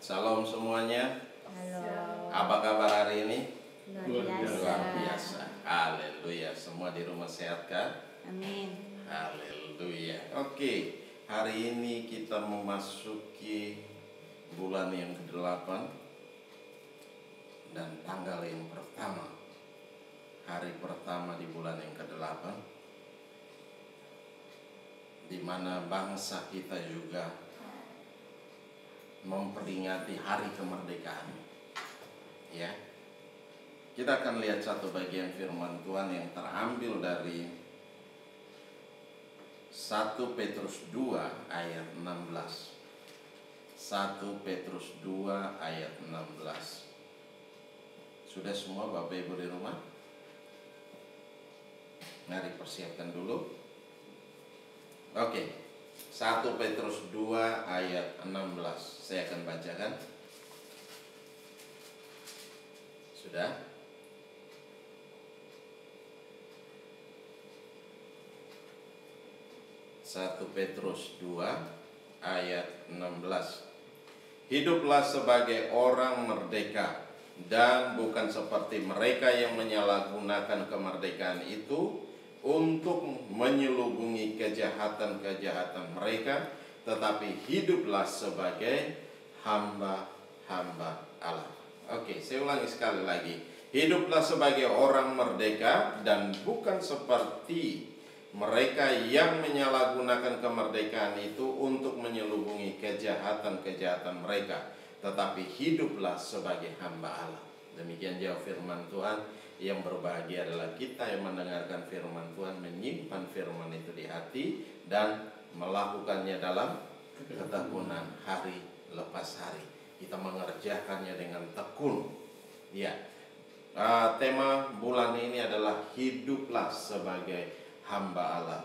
Salam semuanya. Halo. Apa kabar hari ini? Luar biasa. Luar biasa. Haleluya. Semua di rumah sehat kan? Amin. Haleluya. Oke, hari ini kita memasuki bulan yang ke-8 dan tanggal yang pertama. Hari pertama di bulan yang ke-8, di mana bangsa kita juga memperingati hari kemerdekaan. Ya. Kita akan lihat satu bagian firman Tuhan yang terambil dari 1 Petrus 2 ayat 16. 1 Petrus 2 ayat 16. Sudah semua Bapak Ibu di rumah? Mari persiapkan dulu. Oke. 1 Petrus 2 ayat 16. Saya akan bacakan. Sudah? Satu Petrus 2 ayat 16. Hiduplah sebagai orang merdeka dan bukan seperti mereka yang menyalahgunakan kemerdekaan itu untuk menyelubungi kejahatan-kejahatan mereka, tetapi hiduplah sebagai hamba-hamba Allah. Oke, saya ulangi sekali lagi. Hiduplah sebagai orang merdeka dan bukan seperti mereka yang menyalahgunakan kemerdekaan itu untuk menyelubungi kejahatan-kejahatan mereka, tetapi hiduplah sebagai hamba Allah. Demikian jauh firman Tuhan. Yang berbahagia adalah kita yang mendengarkan firman Tuhan, menyimpan firman itu di hati dan melakukannya dalam ketekunan hari lepas hari. Kita mengerjakannya dengan tekun. Ya. Tema bulan ini adalah hiduplah sebagai hamba Allah,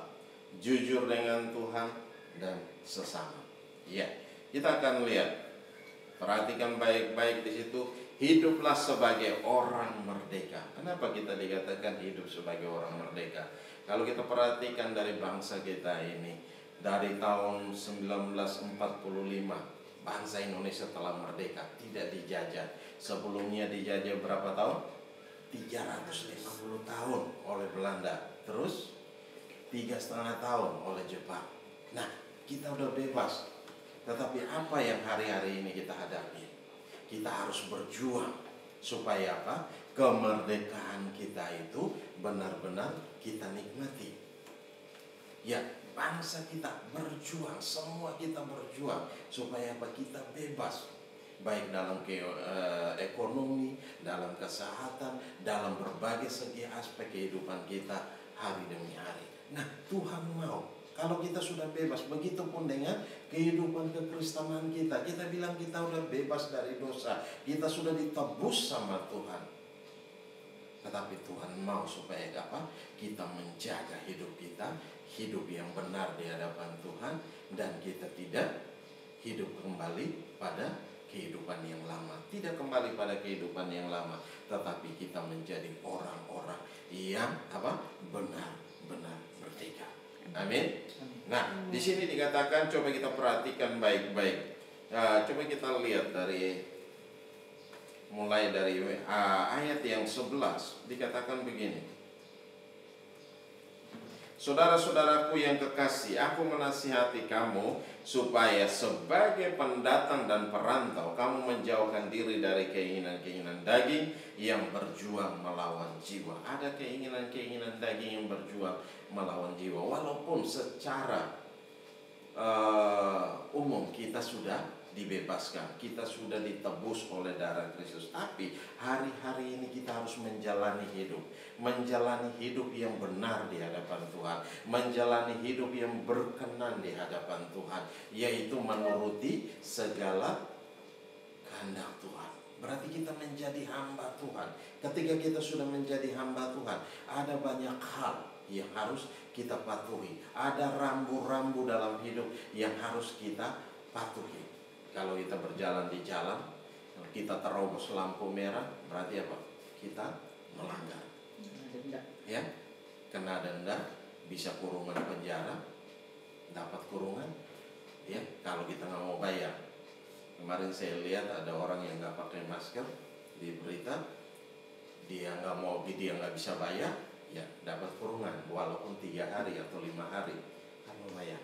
jujur dengan Tuhan dan sesama. Ya. Kita akan lihat. Perhatikan baik-baik di situ. Hiduplah sebagai orang merdeka. Kenapa kita dikatakan hidup sebagai orang merdeka? Kalau kita perhatikan dari bangsa kita ini, dari tahun 1945 bangsa Indonesia telah merdeka, tidak dijajah. Sebelumnya dijajah berapa tahun? 350 tahun oleh Belanda. Terus 3,5 tahun oleh Jepang. Nah, kita udah bebas. Tetapi apa yang hari-hari ini kita hadapi? Kita harus berjuang supaya apa? Kemerdekaan kita itu benar-benar kita nikmati. Ya, bangsa kita berjuang, semua kita berjuang supaya apa? Kita bebas, baik dalam ekonomi, dalam kesehatan, dalam berbagai segi aspek kehidupan kita hari demi hari. Nah, Tuhan mau kalau kita sudah bebas, begitupun dengan kehidupan kekristenan kita. Kita bilang kita sudah bebas dari dosa, kita sudah ditebus sama Tuhan. Tetapi Tuhan mau supaya apa? Kita menjaga hidup kita, hidup yang benar di hadapan Tuhan, dan kita tidak hidup kembali pada kehidupan yang lama. Tidak kembali pada kehidupan yang lama, tetapi kita menjadi orang-orang yang apa? Benar-benar merdeka. Amin. Nah, di sini dikatakan, coba kita perhatikan baik-baik. Coba kita lihat mulai dari ayat yang 11 dikatakan begini. Saudara-saudaraku yang kekasih, aku menasihati kamu supaya sebagai pendatang dan perantau kamu menjauhkan diri dari keinginan-keinginan daging yang berjuang melawan jiwa. Ada keinginan-keinginan daging yang berjuang melawan jiwa. Walaupun secara umum kita sudah dibebaskan, kita sudah ditebus oleh darah Kristus, tapi hari-hari ini kita harus menjalani hidup yang benar di hadapan Tuhan, menjalani hidup yang berkenan di hadapan Tuhan, yaitu menuruti segala kehendak Tuhan. Berarti kita menjadi hamba Tuhan. Ketika kita sudah menjadi hamba Tuhan, ada banyak hal yang harus kita patuhi. Ada rambu-rambu dalam hidup yang harus kita patuhi. Kalau kita berjalan di jalan, kita terobos lampu merah, berarti apa? Kita melanggar. Ya, kena denda, bisa kurungan penjara, dapat kurungan. Ya, kalau kita nggak mau bayar. Kemarin saya lihat ada orang yang nggak pakai masker di berita, dia nggak bisa bayar, ya dapat kurungan walaupun 3 hari atau 5 hari. Kan lumayan.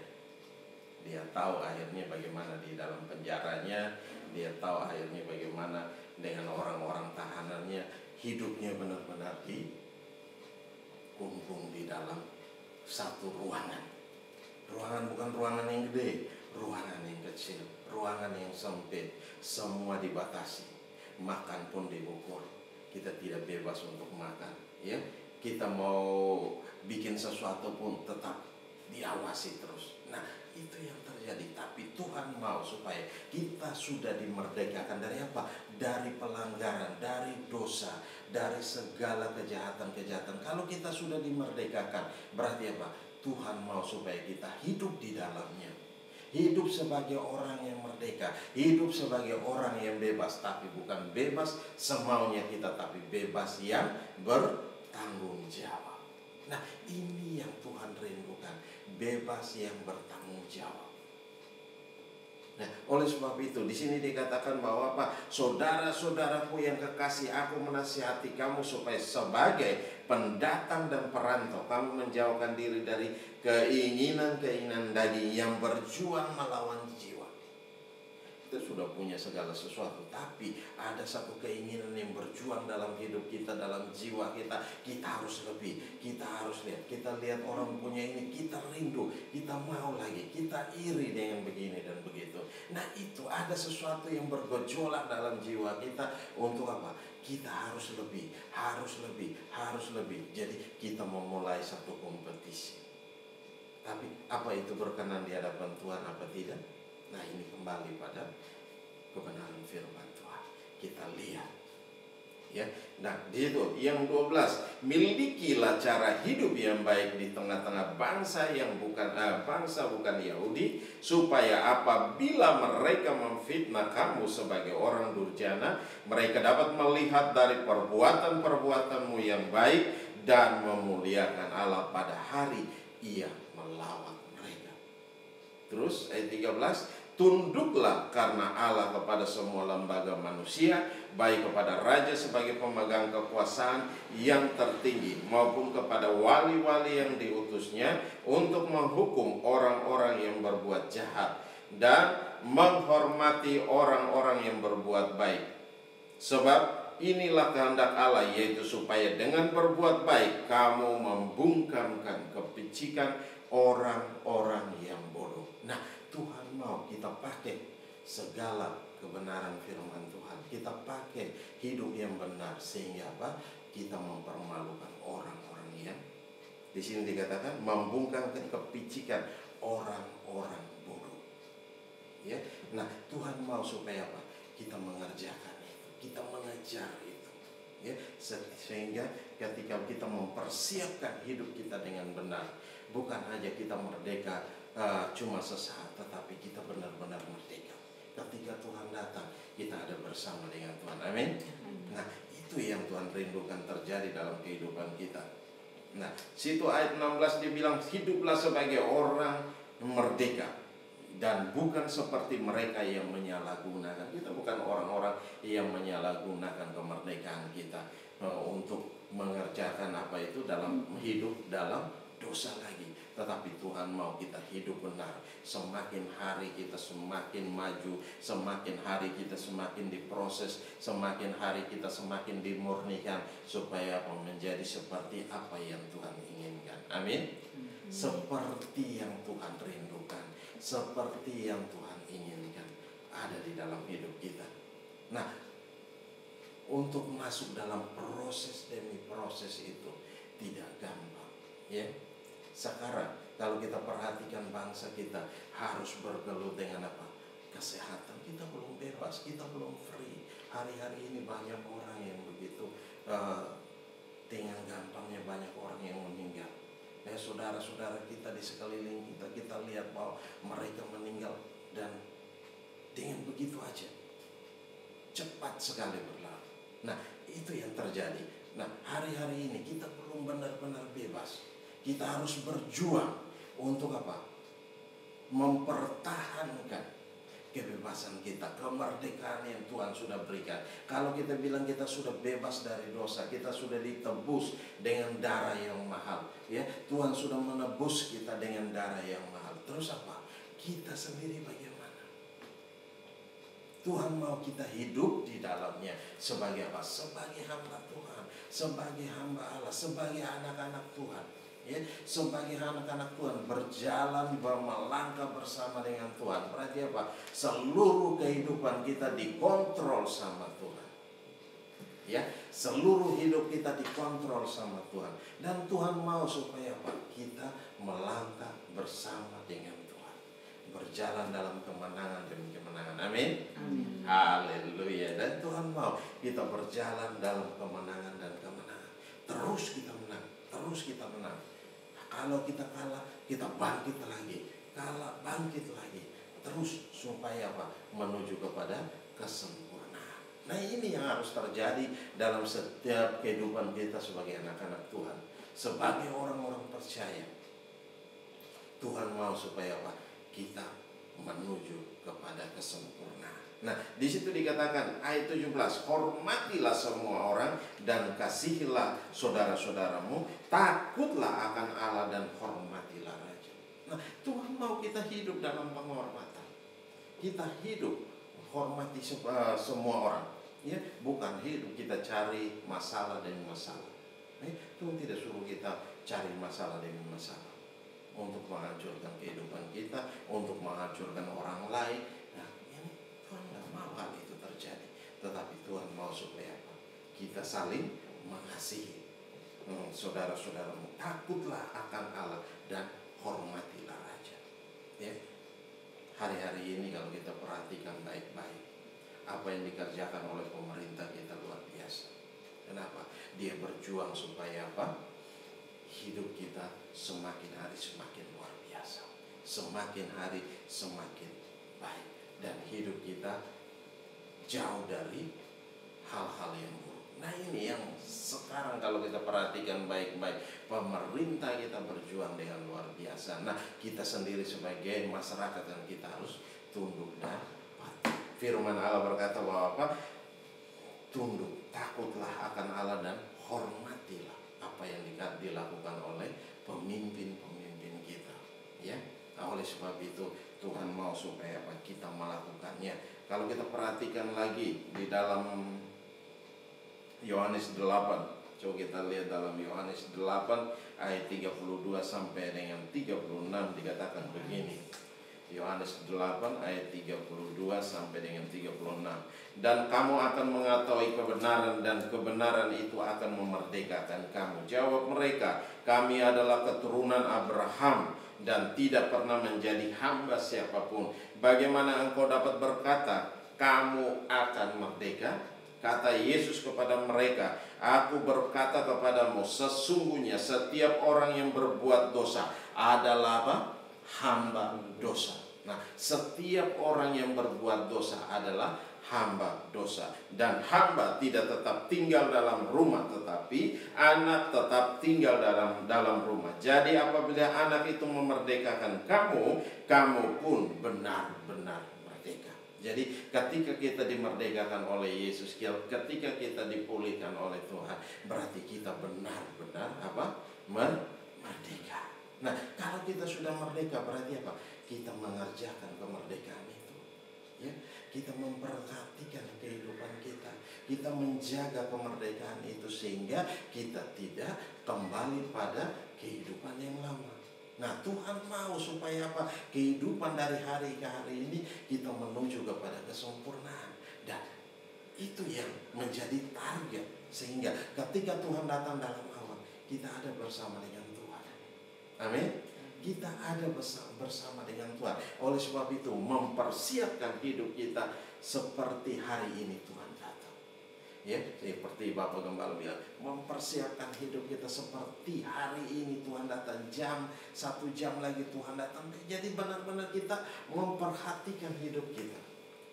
Dia tahu akhirnya bagaimana di dalam penjaranya, dia tahu akhirnya bagaimana dengan orang-orang tahanannya, hidupnya benar-benar dikungkung di dalam satu ruangan. Ruangan bukan ruangan yang gede, ruangan yang kecil, ruangan yang sempit, semua dibatasi. Makan pun diukur. Kita tidak bebas untuk makan, ya. Kita mau bikin sesuatu pun tetap diawasi terus. Nah, itu yang terjadi. Tapi Tuhan mau supaya kita sudah dimerdekakan dari apa? Dari pelanggaran, dari dosa, dari segala kejahatan-kejahatan. Kalau kita sudah dimerdekakan, berarti apa? Tuhan mau supaya kita hidup di dalamnya. Hidup sebagai orang yang merdeka, hidup sebagai orang yang bebas, tapi bukan bebas semaunya kita, tapi bebas yang bertanggung jawab. Nah, ini yang Tuhan rindukan, bebas yang bertanggung jawab. Nah, oleh sebab itu di sini dikatakan bahwa apa? Saudara-saudaraku yang kekasih, aku menasihati kamu supaya sebagai pendatang dan perantau kamu menjauhkan diri dari keinginan-keinginan daging yang berjuang melawan jiwa. Kita sudah punya segala sesuatu, tapi ada satu keinginan yang berjuang dalam hidup kita, dalam jiwa kita. Kita harus lebih, kita harus lihat. Kita lihat orang punya ini, kita rindu, kita mau lagi, kita iri dengan begini dan begitu. Nah, itu ada sesuatu yang bergejolak dalam jiwa kita. Untuk apa? Kita harus lebih, harus lebih, harus lebih. Jadi kita memulai satu kompetisi. Tapi apa itu berkenan di hadapan Tuhan, apa tidak? Nah, ini kembali pada kebenaran firman Tuhan. Kita lihat, ya. Nah, di situ yang 12, milikilah cara hidup yang baik di tengah-tengah bangsa yang bukan Yahudi, supaya apabila mereka memfitnah kamu sebagai orang durjana, mereka dapat melihat dari perbuatan-perbuatanmu yang baik dan memuliakan Allah pada hari Ia melawat mereka. Terus ayat 13, tunduklah karena Allah kepada semua lembaga manusia, baik kepada raja sebagai pemegang kekuasaan yang tertinggi, maupun kepada wali-wali yang diutusnya untuk menghukum orang-orang yang berbuat jahat dan menghormati orang-orang yang berbuat baik. Sebab inilah kehendak Allah, yaitu supaya dengan berbuat baik kamu membungkamkan kepicikan orang-orang yang bodoh. Nah, Tuhan mau kita pakai segala kebenaran firman Tuhan. Kita pakai hidup yang benar sehingga apa? Kita mempermalukan orang-orang yang di sini dikatakan membungkamkan kepicikan orang-orang bodoh. Ya. Nah, Tuhan mau supaya apa? Kita mengerjakan itu, kita mengejar itu. Ya, sehingga ketika kita mempersiapkan hidup kita dengan benar, bukan hanya kita merdeka cuma sesaat, tetapi kita benar-benar merdeka. Ketika Tuhan datang, kita ada bersama dengan Tuhan. Amin. Nah, itu yang Tuhan rindukan terjadi dalam kehidupan kita. Nah, situ ayat 16 dibilang hiduplah sebagai orang merdeka dan bukan seperti mereka yang menyalahgunakan. Kita bukan orang-orang yang menyalahgunakan kemerdekaan kita untuk mengerjakan apa itu dalam hidup dalam dosa lagi. Tetapi Tuhan mau kita hidup benar. Semakin hari kita semakin maju, semakin hari kita semakin diproses, semakin hari kita semakin dimurnikan supaya menjadi seperti apa yang Tuhan inginkan. Amin. Seperti yang Tuhan rindukan, seperti yang Tuhan inginkan ada di dalam hidup kita. Nah, untuk masuk dalam proses demi proses itu tidak gampang, ya. Sekarang kalau kita perhatikan bangsa kita harus bergelut dengan apa? Kesehatan. Kita belum bebas, kita belum free. Hari-hari ini banyak orang yang begitu dengan gampangnya banyak orang yang meninggal. Ya, saudara-saudara kita di sekeliling kita lihat bahwa mereka meninggal dan dengan begitu aja cepat sekali berlalu. Nah, itu yang terjadi. Nah, hari-hari ini kita belum benar-benar bebas. Kita harus berjuang untuk apa? Mempertahankan kebebasan kita, kemerdekaan yang Tuhan sudah berikan. Kalau kita bilang kita sudah bebas dari dosa, kita sudah ditebus dengan darah yang mahal, ya, Tuhan sudah menebus kita dengan darah yang mahal. Terus apa? Kita sendiri bagaimana? Tuhan mau kita hidup di dalamnya sebagai apa? Sebagai hamba Tuhan, sebagai hamba Allah, sebagai anak-anak Tuhan. Ya, sebagai anak-anak Tuhan berjalan melangkah bersama dengan Tuhan. Berarti apa? Seluruh kehidupan kita dikontrol sama Tuhan. Ya, seluruh hidup kita dikontrol sama Tuhan. Dan Tuhan mau supaya apa? Kita melangkah bersama dengan Tuhan, berjalan dalam kemenangan demi kemenangan. Amin. Amin. Haleluya. Dan Tuhan mau kita berjalan dalam kemenangan dan kemenangan. Terus kita menang, terus kita menang. Kalau kita kalah, kita bangkit lagi. Kalah, bangkit lagi. Terus supaya apa? Menuju kepada kesempurnaan. Nah, ini yang harus terjadi dalam setiap kehidupan kita sebagai anak-anak Tuhan, sebagai orang-orang percaya. Tuhan mau supaya apa? Kita menuju kepada kesempurnaan. Nah, di situ dikatakan ayat 17, hormatilah semua orang dan kasihilah saudara-saudaramu, takutlah akan Allah dan hormatilah raja. Nah, Tuhan mau kita hidup dalam penghormatan. Kita hidup hormati semua orang, ya, bukan hidup kita cari masalah demi masalah. Tuhan tidak suruh kita cari masalah demi masalah untuk menghancurkan kehidupan kita, untuk menghancurkan orang lain. Nah, ini Tuhan tidak mau hal itu terjadi. Tetapi Tuhan mau supaya apa? Kita saling mengasihi. Saudara-saudaramu, takutlah akan Allah dan hormatilah raja. Ya. Hari-hari ini kalau kita perhatikan baik-baik, apa yang dikerjakan oleh pemerintah kita luar biasa. Kenapa? Dia berjuang supaya apa? Hidup kita semakin hari semakin luar biasa, semakin hari semakin baik, dan hidup kita jauh dari hal-hal yang buruk. Nah, ini yang sekarang kalau kita perhatikan baik-baik, pemerintah kita berjuang dengan luar biasa. Nah, kita sendiri sebagai masyarakat yang kita harus tunduk dan patuh. Firman Allah berkata bahwa apa? Tunduk, takutlah akan Allah dan hormatilah apa yang dilakukan oleh pemimpin-pemimpin kita, ya. Nah, oleh sebab itu Tuhan mau supaya apa? Kita melakukannya. Kalau kita perhatikan lagi di dalam Yohanes 8, coba kita lihat dalam Yohanes 8 ayat 32 sampai dengan 36 dikatakan begini. Yohanes 8 ayat 32 sampai dengan 36. Dan kamu akan mengetahui kebenaran, dan kebenaran itu akan memerdekakan kamu. Jawab mereka, kami adalah keturunan Abraham dan tidak pernah menjadi hamba siapapun. Bagaimana engkau dapat berkata, kamu akan merdeka? Kata Yesus kepada mereka, aku berkata kepadamu, sesungguhnya setiap orang yang berbuat dosa adalah apa? Hamba dosa. Nah, setiap orang yang berbuat dosa adalah hamba dosa. Dan hamba tidak tetap tinggal dalam rumah, tetapi anak tetap tinggal dalam rumah. Jadi apabila anak itu memerdekakan kamu, kamu pun benar-benar merdeka. Jadi ketika kita dimerdekakan oleh Yesus, ketika kita dipulihkan oleh Tuhan, berarti kita benar-benar apa? Merdeka. Nah, kalau kita sudah merdeka, berarti apa? Kita mengerjakan kemerdekaan itu, ya. Kita memperhatikan kehidupan kita, kita menjaga kemerdekaan itu sehingga kita tidak kembali pada kehidupan yang lama. Nah, Tuhan mau supaya apa? Kehidupan dari hari ke hari ini kita menuju kepada kesempurnaan, dan itu yang menjadi target, sehingga ketika Tuhan datang dalam awan, kita ada bersama dengan Tuhan. Amin. Kita ada bersama dengan Tuhan. Oleh sebab itu, mempersiapkan hidup kita seperti hari ini Tuhan datang. Ya, seperti Bapak Gembala bilang, mempersiapkan hidup kita seperti hari ini Tuhan datang. 1 jam lagi Tuhan datang. Jadi benar-benar kita memperhatikan hidup kita.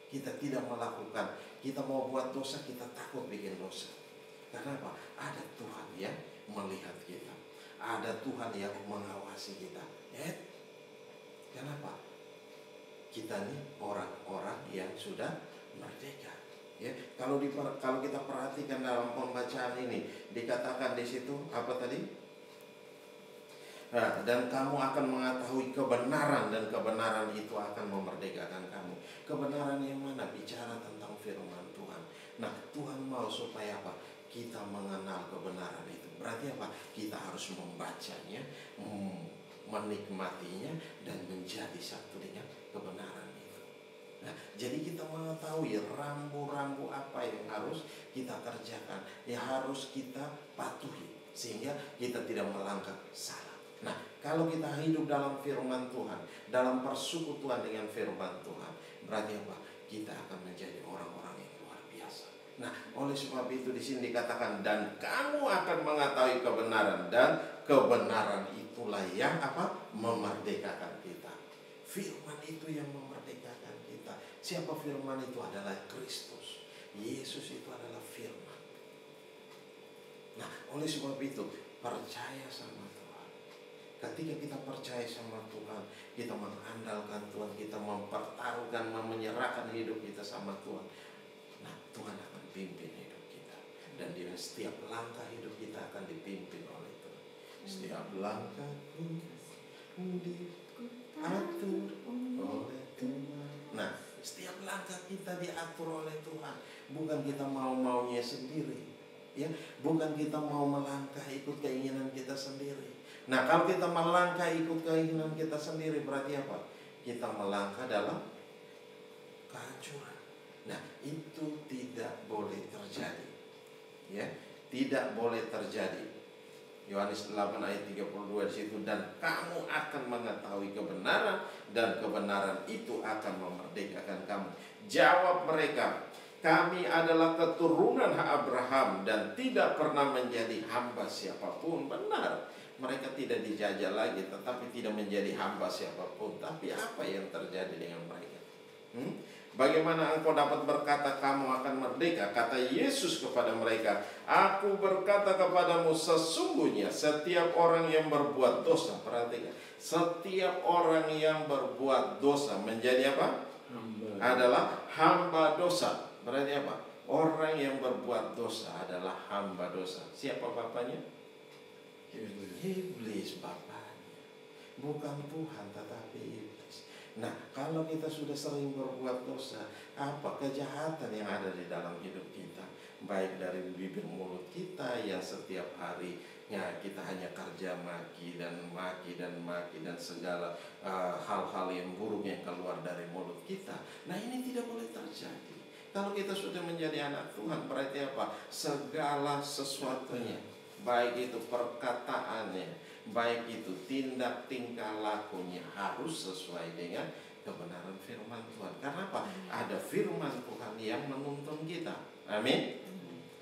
Kita tidak melakukan, kita mau buat dosa, kita takut bikin dosa. Karena apa? Ada Tuhan yang melihat kita. Ada Tuhan yang mengawasi kita. Kenapa? kita nih orang-orang yang sudah merdeka. Ya, kalau kita perhatikan dalam pembacaan ini dikatakan di situ apa tadi? Nah, dan kamu akan mengetahui kebenaran dan kebenaran itu akan memerdekakan kamu. Kebenaran yang mana? Bicara tentang firman Tuhan. Nah, Tuhan mau supaya apa? Kita mengenal kebenaran itu. Berarti apa? Kita harus membacanya, menikmatinya, dan menjadi satu dengan kebenaran. Nah, jadi kita mengetahui rambu-rambu apa yang harus kita kerjakan, yang harus kita patuhi, sehingga kita tidak melangkah salah. Nah, kalau kita hidup dalam firman Tuhan, dalam persekutuan dengan firman Tuhan, berarti apa? Kita akan menjadi orang-orang yang luar biasa. Nah, oleh sebab itu di sini dikatakan, dan kamu akan mengetahui kebenaran, dan kebenaran itulah yang apa? Memerdekakan kita. Firman itu yang memerdekakan kita. Siapa firman itu? Adalah Kristus. Yesus itu adalah firman. Nah, oleh sebab itu percaya sama Tuhan. Ketika kita percaya sama Tuhan, kita mengandalkan Tuhan, kita mempertaruhkan, menyerahkan hidup kita sama Tuhan. Nah, Tuhan akan pimpin hidup kita. Dan di setiap langkah hidup kita akan dipimpin oleh Tuhan. Setiap langkahku diatur oleh Tuhan. Nah, setiap langkah kita diatur oleh Tuhan. Bukan kita mau-maunya sendiri, ya, bukan kita mau melangkah ikut keinginan kita sendiri. Nah, kalau kita melangkah ikut keinginan kita sendiri, berarti apa? Kita melangkah dalam kehancuran. Nah, itu tidak boleh terjadi, ya, tidak boleh terjadi. Yohanes 8 ayat 32 di situ, dan kamu akan mengetahui kebenaran, dan kebenaran itu akan memerdekakan kamu. Jawab mereka, kami adalah keturunan Abraham dan tidak pernah menjadi hamba siapapun. Benar, mereka tidak dijajah lagi, tetapi tidak menjadi hamba siapapun. Tapi apa yang terjadi dengan mereka? Bagaimana engkau dapat berkata kamu akan merdeka? Kata Yesus kepada mereka, aku berkata kepadamu, sesungguhnya setiap orang yang berbuat dosa, perhatikan, setiap orang yang berbuat dosa menjadi apa? Adalah hamba dosa. Berarti apa? Orang yang berbuat dosa adalah hamba dosa. Siapa bapaknya? Iblis bapaknya. Bukan Tuhan, tetapi iblis. Nah, kalau kita sudah sering berbuat dosa, apa kejahatan yang ada di dalam hidup kita? Baik dari bibir mulut kita yang setiap hari kita hanya kerja maki dan segala hal-hal yang buruk yang keluar dari mulut kita. Nah, ini tidak boleh terjadi. Kalau kita sudah menjadi anak Tuhan, berarti apa? Segala sesuatunya, baik itu perkataannya, baik itu tindak tingkah lakunya, harus sesuai dengan kebenaran firman Tuhan. Karena apa? Ada firman Tuhan yang menuntun kita. Amin.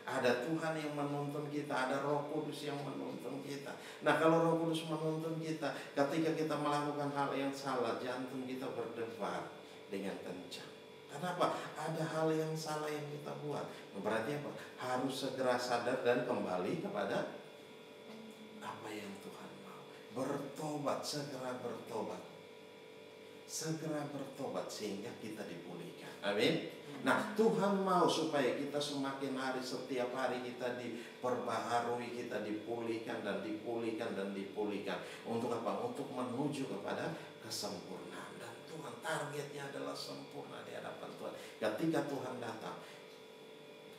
Ada Tuhan yang menuntun kita, ada Roh Kudus yang menuntun kita. Nah, kalau Roh Kudus menuntun kita, ketika kita melakukan hal yang salah, jantung kita berdebar dengan kencang. Kenapa? Ada hal yang salah yang kita buat. Berarti apa? Harus segera sadar dan kembali kepada apa yang Tuhan mau. Bertobat, segera bertobat. Segera bertobat sehingga kita dipulihkan. Amin. Nah, Tuhan mau supaya kita semakin hari, setiap hari kita diperbaharui, kita dipulihkan dan dipulihkan dan dipulihkan. Untuk apa? Untuk menuju kepada kesempurnaan. Dan Tuhan targetnya adalah sempurna di hadapan Tuhan. Ketika Tuhan datang,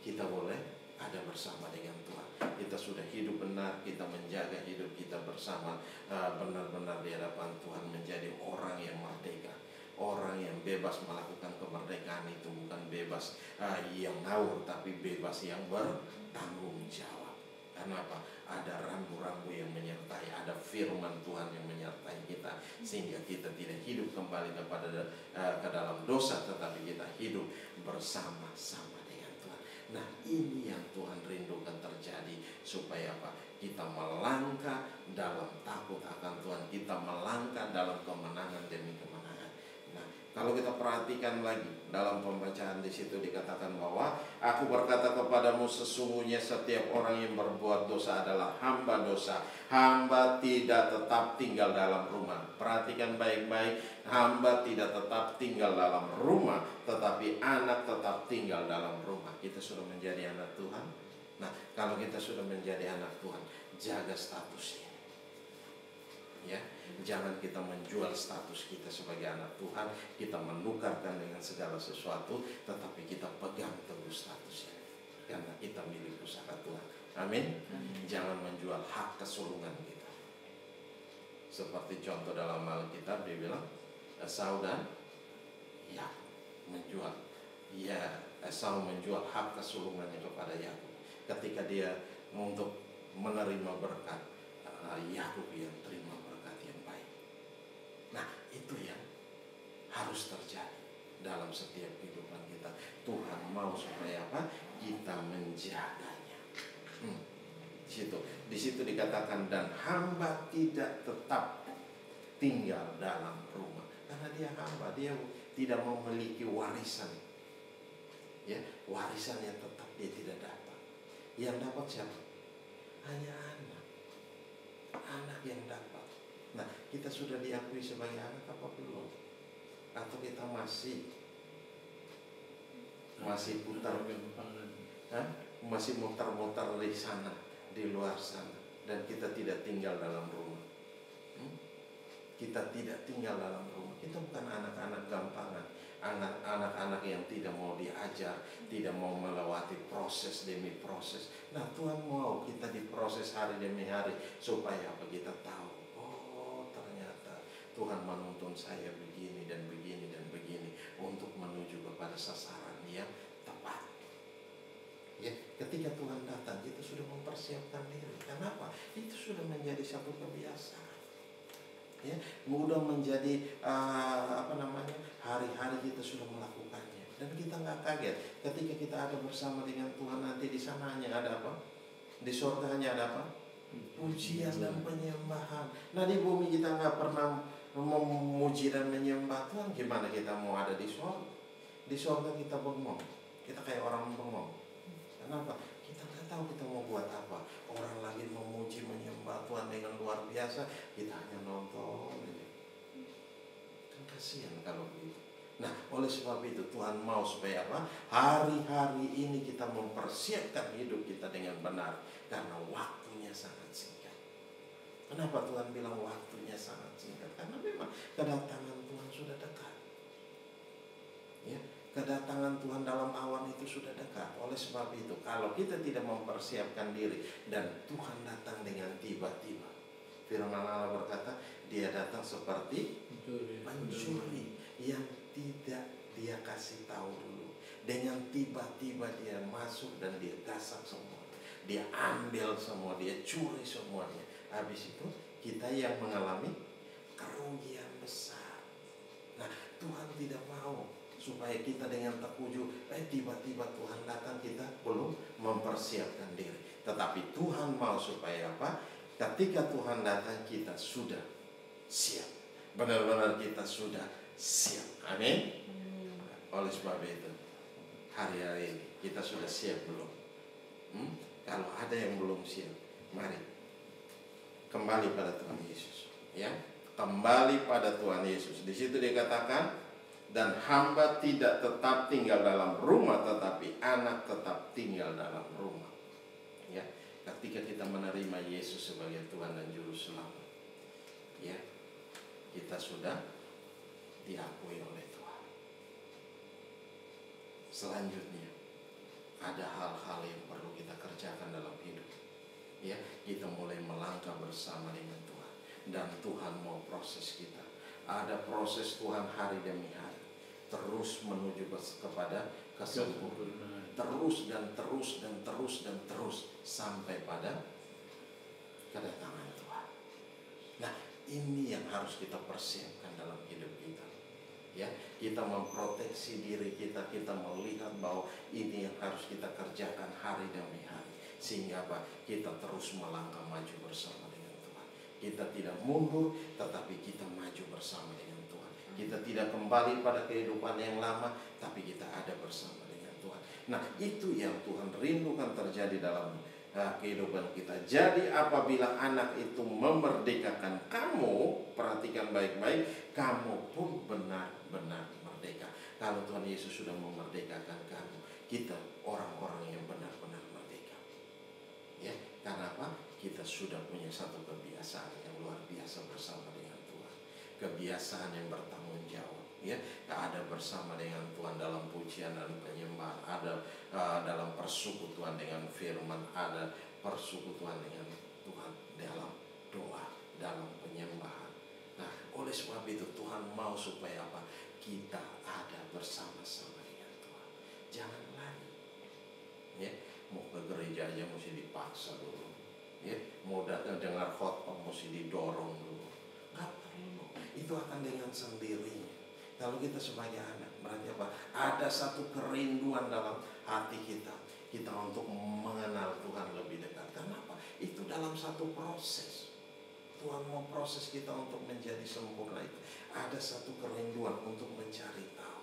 kita boleh ada bersama dengan Tuhan. Kita sudah hidup benar, kita menjaga hidup kita bersama benar-benar di hadapan Tuhan, menjadi orang yang merdeka. Orang yang bebas melakukan kemerdekaan itu bukan bebas yang ngawur, tapi bebas yang bertanggung jawab. Karena apa? Ada rambu-rambu yang menyertai, ada firman Tuhan yang menyertai kita, sehingga kita tidak hidup kembali ke dalam dosa, tetapi kita hidup bersama-sama dengan Tuhan. Nah, ini yang Tuhan rindukan terjadi, supaya apa? Kita melangkah dalam takut akan Tuhan, kita melangkah dalam kemenangan demi kemenangan. Nah, kalau kita perhatikan lagi dalam pembacaan di situ dikatakan bahwa Aku berkata kepadamu, sesungguhnya setiap orang yang berbuat dosa adalah hamba dosa. Hamba tidak tetap tinggal dalam rumah. Perhatikan baik-baik, hamba tidak tetap tinggal dalam rumah, tetapi anak tetap tinggal dalam rumah. Kita sudah menjadi anak Tuhan. Nah, kalau kita sudah menjadi anak Tuhan, jaga statusnya. Ya, jangan kita menjual status kita sebagai anak Tuhan, kita menukarkan dengan segala sesuatu, tetapi kita pegang teguh statusnya, karena kita milik pusaka Tuhan. Amin. Jangan menjual hak kesulungan kita. Seperti contoh dalam Alkitab, dia bilang Esau dan Yakub menjual. Ya, Esau menjual hak kesulungannya kepada Yakub. Ketika dia untuk menerima berkat, Yakub yang terima berkat yang baik. Nah, itu yang harus terjadi dalam setiap kehidupan kita. Tuhan mau supaya apa? Kita menjaganya. Di situ dikatakan, dan hamba tidak tetap tinggal dalam rumah, karena dia hamba, dia tidak memiliki warisan. Ya, warisan yang tetap dia tidak dapat. Yang dapat siapa? Hanya anak yang dapat. Nah, kita sudah diakui sebagai anak apa belum? Atau kita masih putar, masih muter-muter di sana, di luar sana, dan kita tidak tinggal dalam rumah. Kita tidak tinggal dalam rumah. Kita bukan anak-anak gampangan, anak-anak yang tidak mau diajar, tidak mau melewati proses demi proses. Nah, Tuhan mau kita diproses hari demi hari, supaya apa? Kita tahu, oh ternyata Tuhan menuntun saya begini dan begini dan begini, untuk menuju kepada sasaran yang tepat. Ya, ketika Tuhan datang, kita sudah mempersiapkan diri. Kenapa? Itu sudah menjadi satu kebiasaan. Ya, mudah menjadi hari-hari kita sudah melakukannya, dan kita nggak kaget ketika kita ada bersama dengan Tuhan. Nanti di sana hanya ada apa? Di surga hanya ada apa? Pujian dan penyembahan. Nah, di bumi kita nggak pernah memuji dan menyembah Tuhan. Gimana kita mau ada di surga? Di surga kita bengong, kita kayak orang bengong. Kenapa? Kita nggak tahu kita mau buat apa. Orang lagi memuji menyembah Tuhan dengan luar biasa, kita hanya nonton aja. Kan kasihan kalau begitu. Nah, oleh sebab itu Tuhan mau supaya apa? Hari-hari ini kita mempersiapkan hidup kita dengan benar, karena waktunya sangat singkat. Kenapa Tuhan bilang waktunya sangat singkat? Karena memang kedatangan Tuhan sudah dekat. Ya, kedatangan Tuhan dalam awan itu sudah dekat. Oleh sebab itu, kalau kita tidak mempersiapkan diri dan Tuhan datang dengan tiba-tiba, firman Allah berkata, dia datang seperti pencuri yang tidak dia kasih tahu dulu. Dengan tiba-tiba dia masuk dan dia gasak semua, dia ambil semua, dia curi semuanya. Habis itu kita yang mengalami kerugian besar. Nah, Tuhan tidak mau supaya kita dengan terpuju, tiba-tiba Tuhan datang, kita belum mempersiapkan diri. Tetapi Tuhan mau supaya apa? Ketika Tuhan datang, kita sudah siap. Benar-benar kita sudah siap. Amin. Oleh sebab itu, hari-hari ini kita sudah siap belum? Kalau ada yang belum siap, mari kembali pada Tuhan Yesus. Ya, kembali pada Tuhan Yesus. Di situ dikatakan, dan hamba tidak tetap tinggal dalam rumah, tetapi anak tetap tinggal dalam rumah. Ya, ketika kita menerima Yesus sebagai Tuhan dan Juru Selamat, ya, kita sudah diakui oleh Tuhan. Selanjutnya, ada hal-hal yang perlu kita kerjakan dalam hidup. Ya, kita mulai melangkah bersama dengan Tuhan, dan Tuhan mau proses kita. Ada proses Tuhan hari demi hari, terus menuju kepada kesempurnaan, terus dan terus dan terus dan terus sampai pada kedatangan Tuhan. Nah, ini yang harus kita persiapkan dalam hidup kita. Ya, kita memproteksi diri kita, kita melihat bahwa ini yang harus kita kerjakan hari demi hari, sehingga apa? Kita terus melangkah maju bersama dengan Tuhan. Kita tidak mundur, tetapi kita maju bersama dengan Tuhan. Kita tidak kembali pada kehidupan yang lama, tapi kita ada bersama dengan Tuhan. Nah, itu yang Tuhan rindukan terjadi dalam kehidupan kita. Jadi apabila anak itu memerdekakan kamu, perhatikan baik-baik, kamu pun benar-benar merdeka. Kalau Tuhan Yesus sudah memerdekakan kamu, kita orang-orang yang benar-benar merdeka. Ya, karena apa? Kita sudah punya satu kebiasaan yang luar biasa bersama dengan Tuhan. Kebiasaan yang bertanggung jawab. Ya, ada bersama dengan Tuhan dalam pujian dan penyembahan, ada dalam persekutuan dengan firman, ada persekutuan dengan Tuhan dalam doa, dalam penyembahan. Nah, oleh sebab itu Tuhan mau supaya apa? Kita ada bersama-sama dengan Tuhan. Jangan lari. Ya, mau ke gereja aja mesti dipaksa dulu. Ya, mau datang dengar khotbah mesti didorong dulu. Gak perlu. Itu akan dengan sendirinya. Kalau kita sebagai anak, berarti apa? Ada satu kerinduan dalam hati kita. Kita untuk mengenal Tuhan lebih dekat. Kenapa? Itu dalam satu proses. Tuhan mau proses kita untuk menjadi sempurna itu. Ada satu kerinduan untuk mencari tahu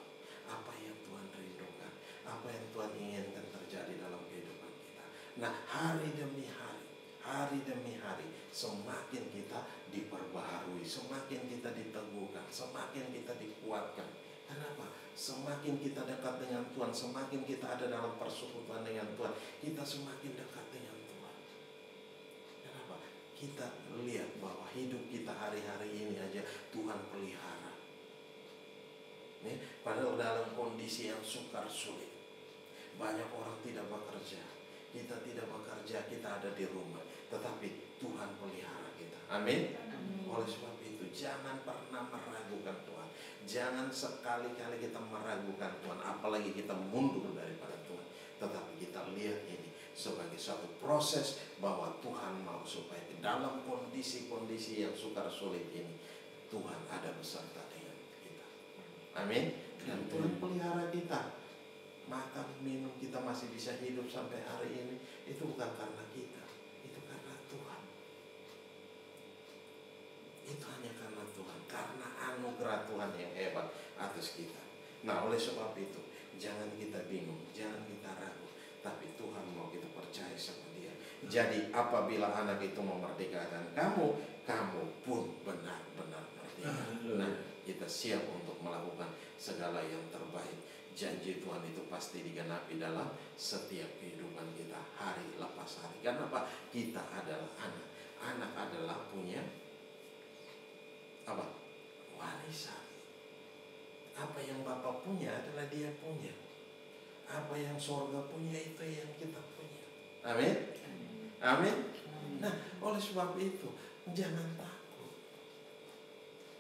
apa yang Tuhan rindukan, apa yang Tuhan inginkan terjadi dalam kehidupan kita. Nah, hari demi hari, semakin kita diperbaharui, semakin kita diteguhkan, semakin kita dikuatkan. Kenapa? Semakin kita dekat dengan Tuhan, semakin kita ada dalam persekutuan dengan Tuhan, kita semakin dekat dengan Tuhan. Kenapa? Kita lihat bahwa hidup kita hari-hari ini aja Tuhan pelihara. Nih, padahal dalam kondisi yang sukar sulit, banyak orang tidak bekerja. Kita tidak bekerja, kita ada di rumah, tetapi Tuhan pelihara kita. Amin. Oleh sebab itu jangan pernah meragukan Tuhan. Jangan sekali-kali kita meragukan Tuhan, apalagi kita mundur daripada Tuhan. Tetapi kita lihat ini sebagai satu proses bahwa Tuhan mau supaya di dalam kondisi-kondisi yang sukar sulit ini Tuhan ada beserta dengan kita. Amin. Dan Tuhan pelihara kita. Makan, minum, kita masih bisa hidup sampai hari ini, itu bukan karena kita, itu karena Tuhan. Itu hanya karena Tuhan, karena anugerah Tuhan yang hebat atas kita. Nah, oleh sebab itu jangan kita bingung, jangan kita ragu, tapi Tuhan mau kita percaya sama Dia. Jadi apabila anak itu memerdekakan kamu, kamu pun benar-benar merdeka. Nah, kita siap untuk melakukan segala yang terbaik. Janji Tuhan itu pasti digenapi dalam setiap kehidupan kita hari lepas hari. Karena apa? Kita adalah anak. Anak adalah punya apa? Warisan. Apa yang Bapa punya adalah Dia punya. Apa yang sorga punya itu yang kita punya. Amin. Amin. Nah, oleh sebab itu jangan takut.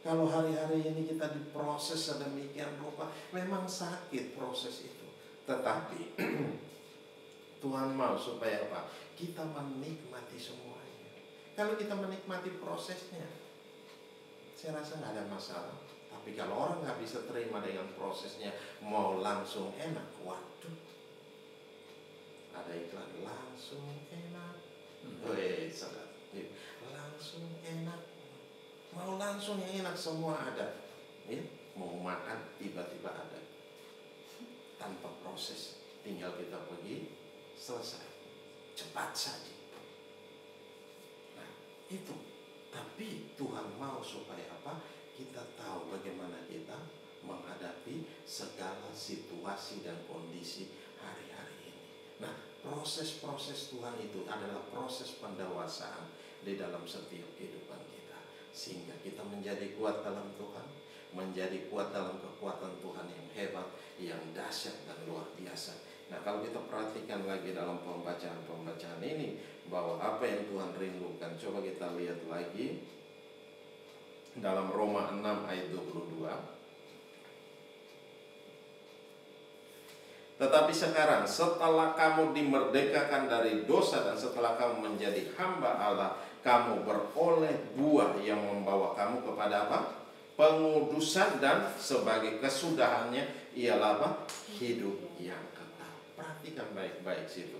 Kalau hari-hari ini kita diproses sedemikian rupa, memang sakit proses itu. Tetapi Tuhan mau supaya apa? Kita menikmati semuanya. Kalau kita menikmati prosesnya, saya rasa nggak ada masalah. Tapi kalau orang nggak bisa terima dengan prosesnya, mau langsung enak, waduh. Ada iklan langsung enak. Sedap. Langsung enak. Mau langsung yang enak semua ada. Ya, mau makan tiba-tiba ada. Tanpa proses, tinggal kita pergi, selesai. Cepat saja. Nah, itu. Tapi Tuhan mau supaya apa? Kita tahu bagaimana kita menghadapi segala situasi dan kondisi hari-hari ini. Nah, proses-proses Tuhan itu adalah proses pendewasaan di dalam setiap kehidupan kita. Sehingga kita menjadi kuat dalam Tuhan, menjadi kuat dalam kekuatan Tuhan yang hebat, yang dahsyat dan luar biasa. Nah, kalau kita perhatikan lagi dalam pembacaan ini, bahwa apa yang Tuhan rindukan, coba kita lihat lagi dalam Roma 6 ayat 22. Tetapi sekarang setelah kamu dimerdekakan dari dosa dan setelah kamu menjadi hamba Allah, kamu beroleh buah yang membawa kamu kepada apa? Pengudusan, dan sebagai kesudahannya ialah apa? Hidup yang kekal. Perhatikan baik-baik situ.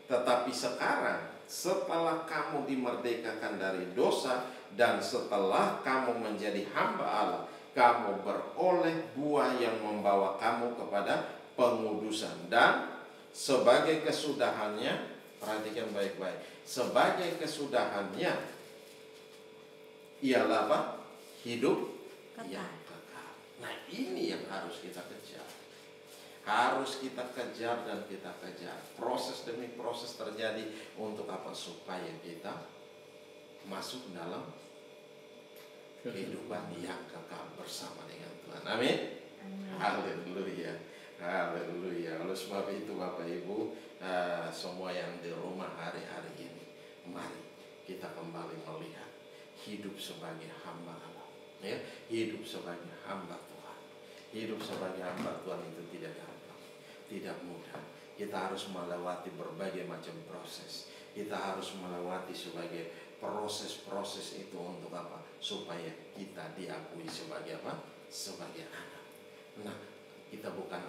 Tetapi sekarang setelah kamu dimerdekakan dari dosa dan setelah kamu menjadi hamba Allah, kamu beroleh buah yang membawa kamu kepada pengudusan. Dan sebagai kesudahannya, perhatikan baik-baik, sebagai kesudahannya ialah apa? Hidup yang kekal. Nah, ini yang harus kita kejar. Harus kita kejar dan kita kejar. Proses demi proses terjadi untuk apa? Supaya kita masuk dalam kehidupan yang kekal bersama dengan Tuhan. Amin. Haleluya. Haleluya. Oleh sebab itu Bapak Ibu, semua yang di rumah hari-hari ini, mari kita kembali melihat hidup sebagai hamba Allah. Ya, hidup sebagai hamba Tuhan. Hidup sebagai hamba Tuhan itu tidak gampang, tidak mudah. Kita harus melewati berbagai macam proses. Kita harus melewati sebagai proses-proses itu untuk apa? Supaya kita diakui sebagai apa? Sebagai anak. Nah, kita bukan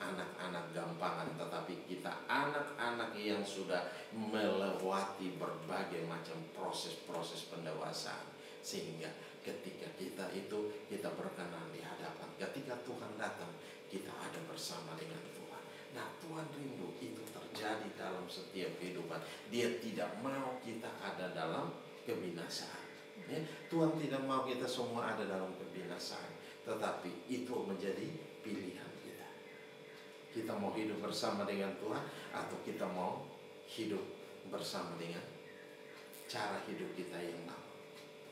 anak-anak gampangan, tetapi kita anak-anak yang sudah melewati berbagai macam proses-proses pendewasaan, sehingga ketika kita berkenan di hadapan, ketika Tuhan datang, kita ada bersama dengan Tuhan. Nah, Tuhan rindu itu terjadi dalam setiap kehidupan. Dia tidak mau kita ada dalam kebinasaan. Ya, Tuhan tidak mau kita semua ada dalam kebinasaan, tetapi itu menjadi pilihan kita. Kita mau hidup bersama dengan Tuhan, atau kita mau hidup bersama dengan cara hidup kita yang lama.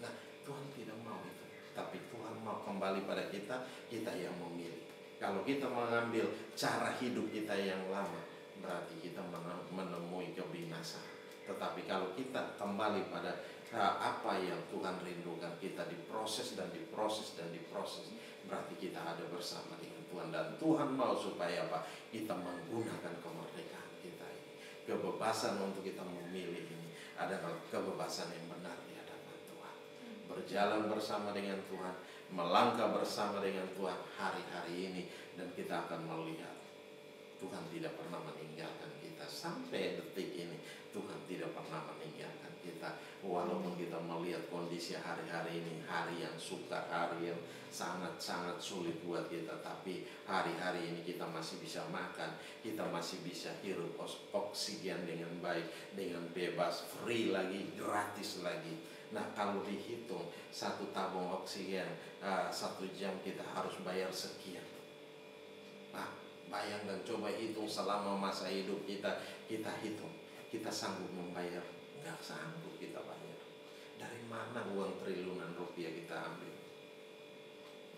Nah, Tuhan tidak mau itu, tapi Tuhan mau kembali pada kita yang memilih. Kalau kita mengambil cara hidup kita yang lama, berarti kita menemui kebinasaan. Tetapi kalau kita kembali pada apa yang Tuhan rindukan, kita diproses dan diproses dan diproses, berarti kita ada bersama dengan Tuhan. Dan Tuhan mau supaya apa? Kita menggunakan kemerdekaan kita ini. Kebebasan untuk kita memilih ini adalah kebebasan yang benar di hadapan Tuhan. Berjalan bersama dengan Tuhan, melangkah bersama dengan Tuhan hari-hari ini, dan kita akan melihat Tuhan tidak pernah meninggalkan kita sampai detik ini. Tuhan tidak pernah meninggalkan kita, walaupun kita melihat kondisi hari-hari ini, hari yang sukar, hari yang sangat-sangat sulit buat kita, tapi hari-hari ini kita masih bisa makan, kita masih bisa hirup oksigen dengan baik, dengan bebas, free lagi, gratis lagi. Nah, kalau dihitung satu tabung oksigen 1 jam kita harus bayar sekian. Nah, bayangkan, coba hitung selama masa hidup kita hitung, kita sanggup membayar? Nggak sanggup kita bayar. Dari mana uang triliunan rupiah kita ambil?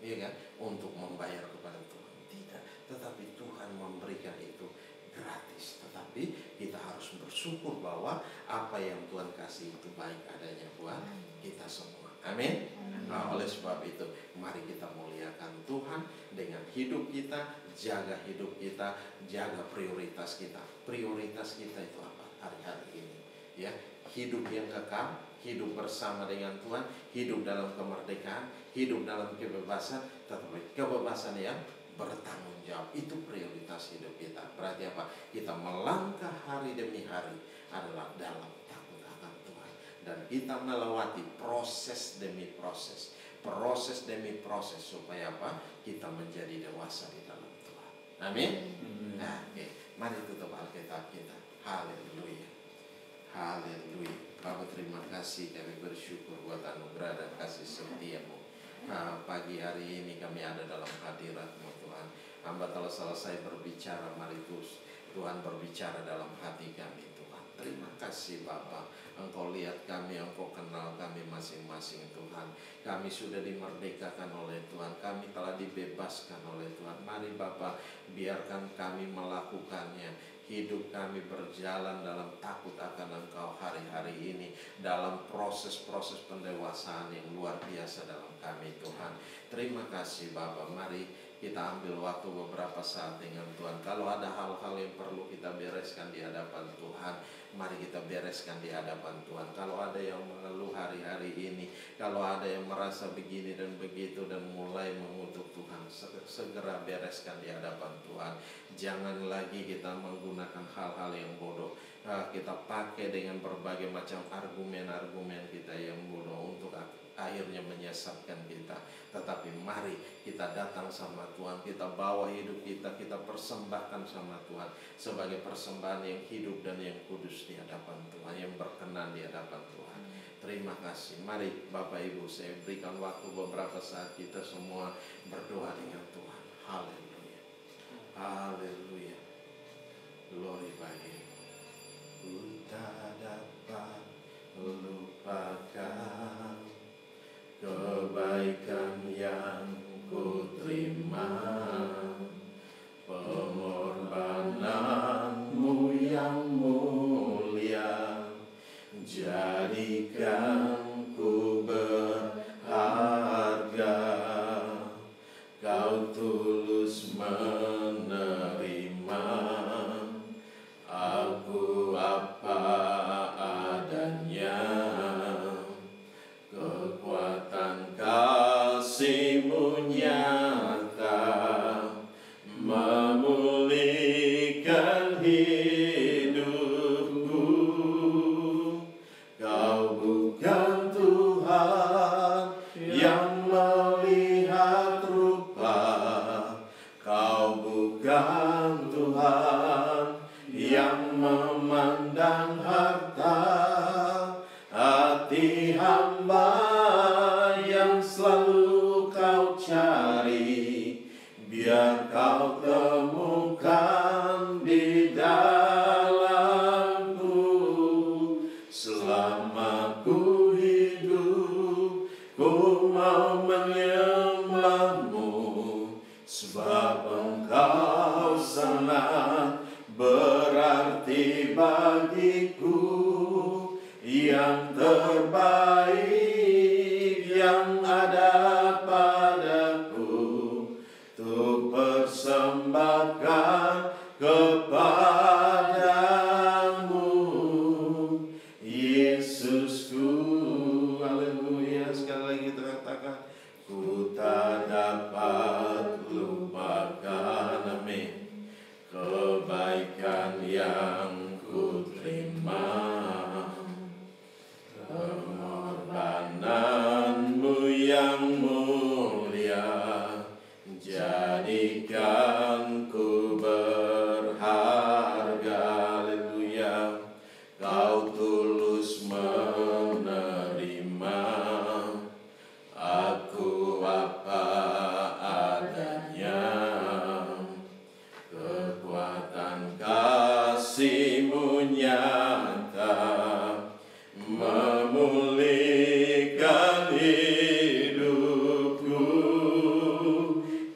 Iya kan? Untuk membayar kepada Tuhan? Tidak. Tetapi Tuhan memberikan itu gratis. Tetapi kita harus bersyukur bahwa apa yang Tuhan kasih itu baik adanya buat kita semua. Amin. Nah, oleh sebab itu, mari kita muliakan Tuhan dengan hidup kita, jaga hidup kita, jaga prioritas kita. Prioritas kita itu apa hari-hari ini? Ya, hidup yang kekal, hidup bersama dengan Tuhan, hidup dalam kemerdekaan, hidup dalam kebebasan, tetapi kebebasan yang bertanggung jawab. Itu prioritas hidup kita. Berarti apa? Kita melangkah hari demi hari adalah dalam takut akan Tuhan, dan kita melewati proses demi proses, proses demi proses, supaya apa? Kita menjadi dewasa di dalam Tuhan. Amin. Nah, mari tutup Alkitab kita. Haleluya. Haleluya. Bapak, terima kasih, kami bersyukur buat anugerah dan kasih setia-Mu. Pagi hari ini kami ada dalam hadirat-Mu Tuhan. Hamba telah selesai berbicara, mari Tuhan berbicara dalam hati kami Tuhan. Terima kasih Bapa, Engkau lihat kami, Engkau kenal kami masing-masing Tuhan. Kami sudah dimerdekakan oleh Tuhan, kami telah dibebaskan oleh Tuhan. Mari Bapa, biarkan kami melakukannya. Hidup kami berjalan dalam takut akan Engkau hari-hari ini, dalam proses-proses pendewasaan yang luar biasa dalam kami Tuhan. Terima kasih Bapa. Mari kita ambil waktu beberapa saat dengan Tuhan. Kalau ada hal-hal yang perlu kita bereskan di hadapan Tuhan, mari kita bereskan di hadapan Tuhan. Kalau ada yang mengeluh hari-hari ini, kalau ada yang merasa begini dan begitu dan mulai mengutuk Tuhan, segera bereskan di hadapan Tuhan. Jangan lagi kita menggunakan hal-hal yang bodoh. Kita pakai dengan berbagai macam argumen-argumen kita yang bodoh untuk akhirnya menyesatkan kita. Tetapi mari kita datang sama Tuhan, kita bawa hidup kita, kita persembahkan sama Tuhan sebagai persembahan yang hidup dan yang kudus di hadapan Tuhan, yang berkenan di hadapan Tuhan. Terima kasih. Mari Bapak Ibu, saya berikan waktu beberapa saat kita semua berdoa dengan Tuhan. Haleluya. Haleluya. Glory bagi. Ku tak dapat melupakan kebaikan yang ku terima, pengorbananmu yang mulia, jadikan ku berharga. Kau tulus menerima aku apa adanya. Kekuatan kasih-Mu nyata memulihkan hidupku. Kau bukan Tuhan yang melihat rupa, Kau bukan Tuhan yang memandang harta. Hati hamba yang selalu Kau cari, biar Kau temukan di dalamku. Selama ku hidup, ku mau menyembah-Mu, sebab Engkau sangat berarti bagiku. Yang terbaik yang ada padaku, untuk persembahkan kepadamu, Yesusku. Haleluya. Sekali lagi kita katakan, ku tak dapat lupakan, amin, kebaikan yang ku terima, pengorbananmu yang mulia, jadikan ku berharga. Haleluya. Kau tulus menerima aku apa adanya. Kekuatan kasih-Mu nyata memulihkan hidupku.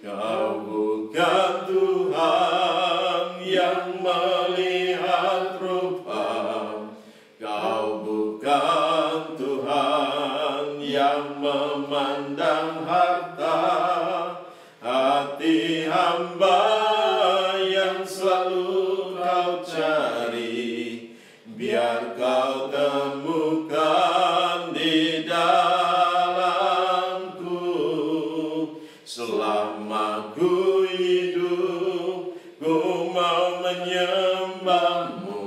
Kau bukan Tuhan yang melihat rupa, Kau bukan Tuhan yang memandang harta. Hati hamba yang selalu Kau cari, biar Kau temukan di dalamku. Selama ku hidup, ku mau menyembah-Mu,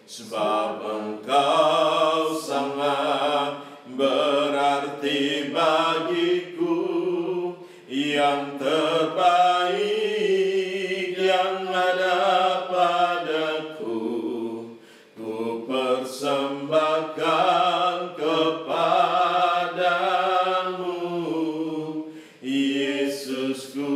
sebab Engkau sangat berarti bagiku. Yang terbaik yang ada padaku, ku persembahkan kepadamu, Yesusku.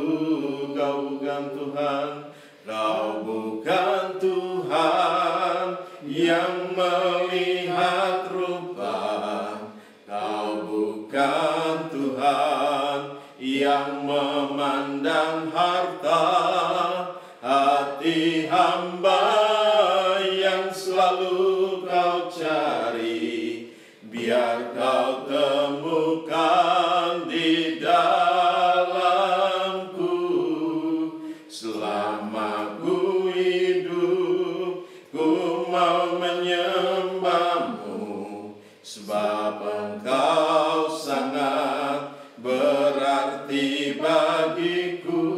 Kau bukan Tuhan, Kau bukan Tuhan yang melihat rupa, Kau bukan Tuhan yang memandang harta. Hati hamba yang selalu Kau cari, biar Kau temukan di dalamku. Selama ku hidup, ku mau menyembah-Mu, sebab Engkau sangat berarti bagiku.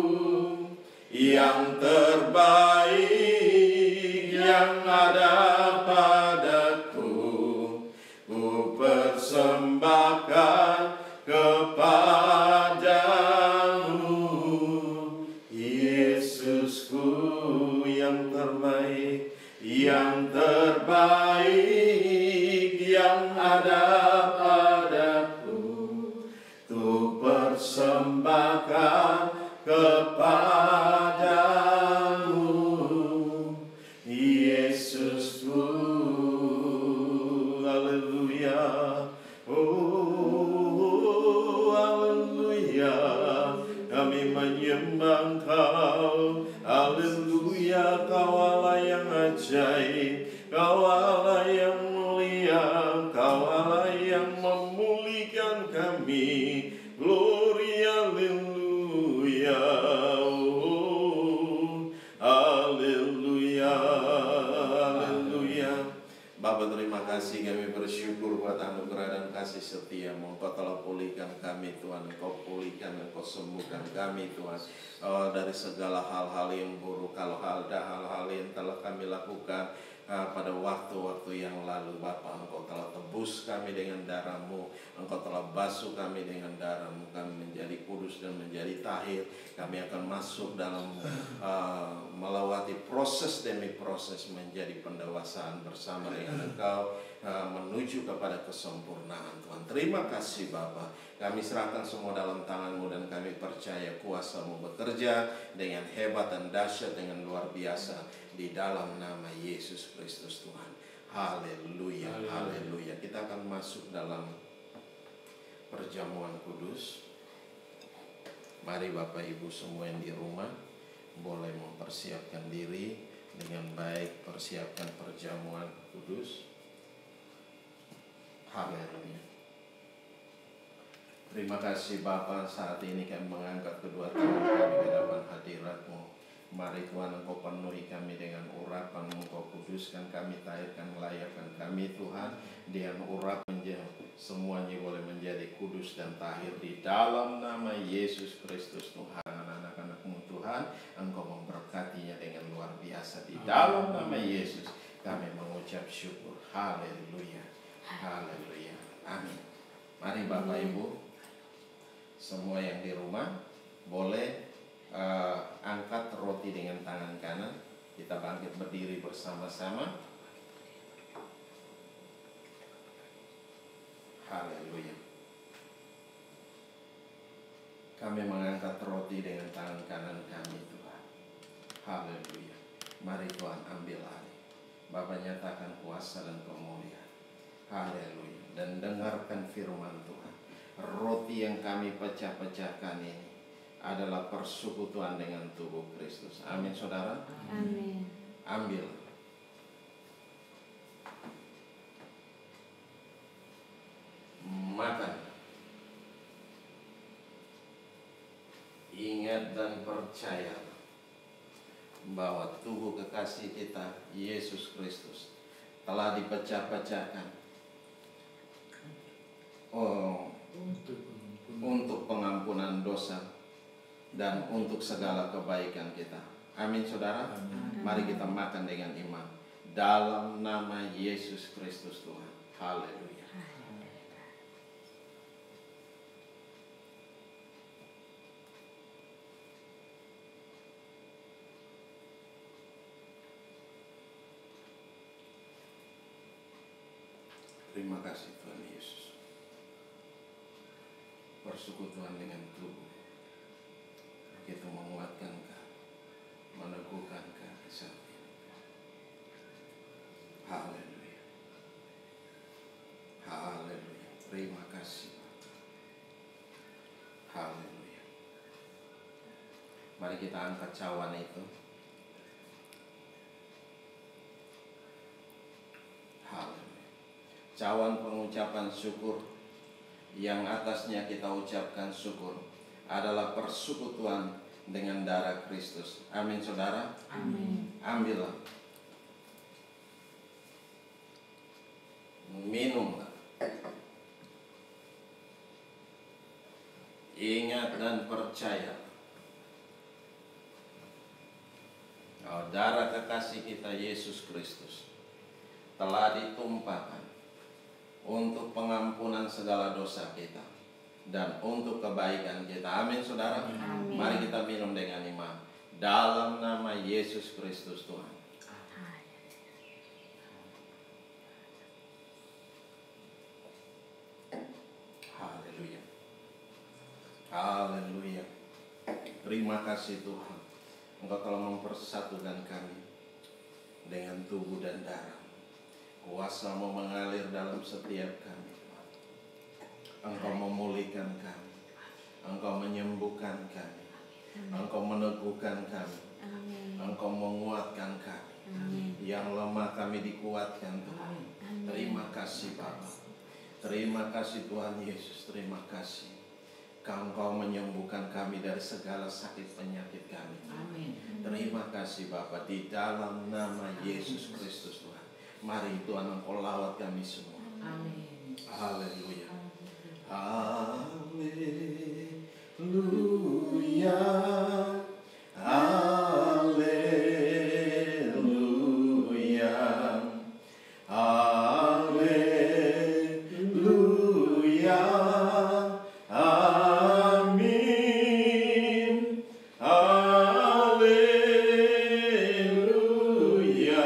Yang terbaik yang ada padaku, ku persembahkan yang terbaik, yang terbaik yang ada padaku, ku persembahkan kepadamu, Yesusku. Haleluya. Oh, haleluya. Kami menyembah Kau. Haleluya. Kau Allah yang ajaib, Kau Allah yang mulia, Kau Allah yang memulihkan kami. Glory, haleluya. Oh, haleluya. Haleluya. Bapa, terima kasih, kami bersyukur buat anugerah dan kasih setia-Mu. Engkau telah pulihkan kami Tuhan, Engkau pulihkan, Engkau sembuhkan kami Tuhan, dari segala hal-hal yang buruk. Kalau ada hal-hal yang telah kami lakukan pada waktu-waktu yang lalu, Bapa, Engkau telah tebus kami dengan darah-Mu, Engkau telah basuh kami dengan darah-Mu, kami menjadi kudus dan menjadi tahir. Kami akan masuk dalam melewati proses demi proses menjadi pendewasaan bersama dengan Engkau, menuju kepada kesempurnaan Tuhan. Terima kasih Bapa, kami serahkan semua dalam tangan-Mu dan kami percaya kuasa-Mu bekerja dengan hebat dan dahsyat, dengan luar biasa, di dalam nama Yesus Kristus Tuhan. Haleluya, haleluya. Kita akan masuk dalam perjamuan kudus. Mari Bapak Ibu semua yang di rumah boleh mempersiapkan diri dengan baik, persiapkan perjamuan kudus. Haleluya. Terima kasih Bapa, saat ini kami mengangkat kedua tangan kami ke depan hadirat-Mu. Mari Tuhan, Engkau penuhi kami dengan urapan-Mu, Engkau kuduskan kami, tahirkan, layakkan kami Tuhan. Dengan urapan semuanya boleh menjadi kudus dan tahir di dalam nama Yesus Kristus Tuhan. Anak-anak-Mu Tuhan, Engkau memberkatinya dengan luar biasa. Di dalam nama Yesus kami mengucap syukur. Haleluya, haleluya, amin. Mari Bapak Ibu semua yang di rumah boleh angkat roti dengan tangan kanan. Kita bangkit berdiri bersama-sama. Haleluya. Kami mengangkat roti dengan tangan kanan kami Tuhan. Haleluya. Mari Tuhan ambil alih. Bapa, nyatakan kuasa dan kemuliaan. Haleluya. Dan dengarkan firman Tuhan. Roti yang kami pecah-pecahkan ini adalah persekutuan dengan tubuh Kristus. Amin saudara. Amin. Ambil. Makan. Ingat dan percaya bahwa tubuh kekasih kita Yesus Kristus telah dipecah-pecahkan untuk pengampunan dosa dan untuk segala kebaikan kita. Amin saudara. Mari kita makan dengan iman dalam nama Yesus Kristus Tuhan. Haleluya. Terima kasih Tuhan Yesus. Persekutuan dengan tubuh begitu menguatkan kau, meneguhkan kau di saat ini. Haleluya. Haleluya. Terima kasih. Haleluya. Mari kita angkat cawan itu. Haleluya. Cawan pengucapan syukur yang atasnya kita ucapkan syukur adalah persekutuan dengan darah Kristus. Amin saudara. Amin. Ambillah, minumlah. Ingat dan percaya bahwa darah kekasih kita Yesus Kristus telah ditumpahkan untuk pengampunan segala dosa kita dan untuk kebaikan kita. Amin saudara. Amin. Mari kita minum dengan iman dalam nama Yesus Kristus Tuhan. Haleluya. Haleluya. Terima kasih Tuhan, Engkau telah mempersatukan kami dengan tubuh dan darah. Kuasa-Mu mengalir dalam setiap kami Tuhan. Engkau memulihkan kami, Engkau menyembuhkan kami, Engkau meneguhkan kami, Engkau menguatkan kami. Yang lemah kami dikuatkan Tuhan. Terima kasih Bapa. Terima kasih Tuhan Yesus. Terima kasih Engkau menyembuhkan kami dari segala sakit penyakit kami. Terima kasih Bapa, di dalam nama Yesus Kristus Tuhan. Mari Tuhan Engkau lawat kami semua. Haleluya. Haleluya. Haleluya. Haleluya. Amin. Haleluya. Haleluya. Haleluya. Amin. Haleluya. Haleluya. Haleluya. Amin.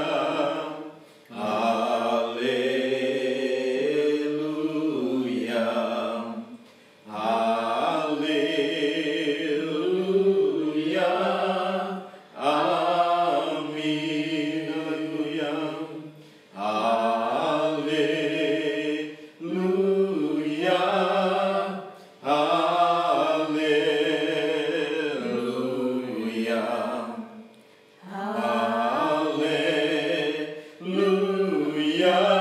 Haleluya. Haleluya. Haleluya. Amin. Haleluya.